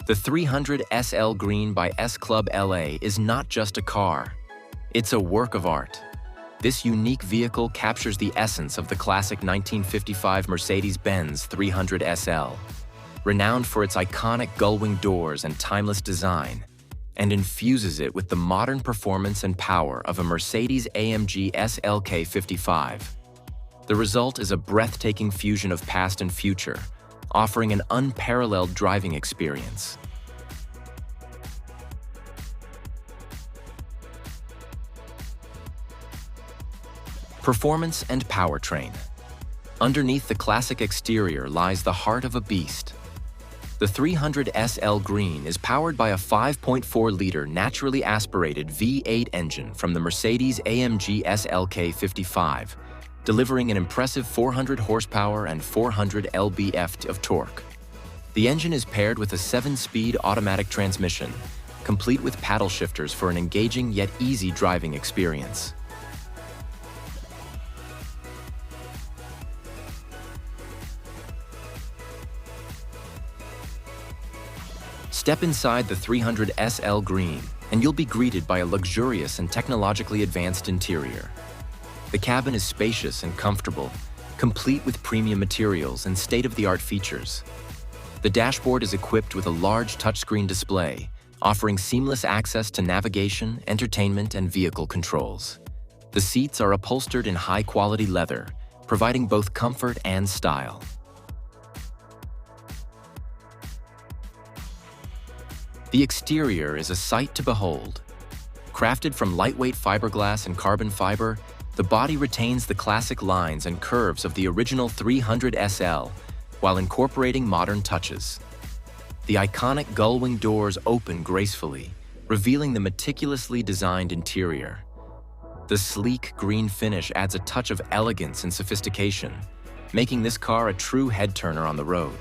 The 300 SL Green by S Klub LA is not just a car. It's a work of art. This unique vehicle captures the essence of the classic 1955 Mercedes-Benz 300 SL, renowned for its iconic gullwing doors and timeless design, and infuses it with the modern performance and power of a Mercedes-AMG SLK55. The result is a breathtaking fusion of past and future, offering an unparalleled driving experience. Performance and powertrain. Underneath the classic exterior lies the heart of a beast. The 300 SL Green is powered by a 5.4-liter naturally aspirated V8 engine from the Mercedes-AMG SLK55, delivering an impressive 400 horsepower and 400 lb-ft of torque. The engine is paired with a 7-speed automatic transmission, complete with paddle shifters for an engaging yet easy driving experience. Step inside the 300 SL Green, and you'll be greeted by a luxurious and technologically advanced interior. The cabin is spacious and comfortable, complete with premium materials and state-of-the-art features. The dashboard is equipped with a large touchscreen display, offering seamless access to navigation, entertainment, and vehicle controls. The seats are upholstered in high-quality leather, providing both comfort and style. The exterior is a sight to behold. Crafted from lightweight fiberglass and carbon fiber, the body retains the classic lines and curves of the original 300 SL while incorporating modern touches. The iconic gullwing doors open gracefully, revealing the meticulously designed interior. The sleek green finish adds a touch of elegance and sophistication, making this car a true head-turner on the road.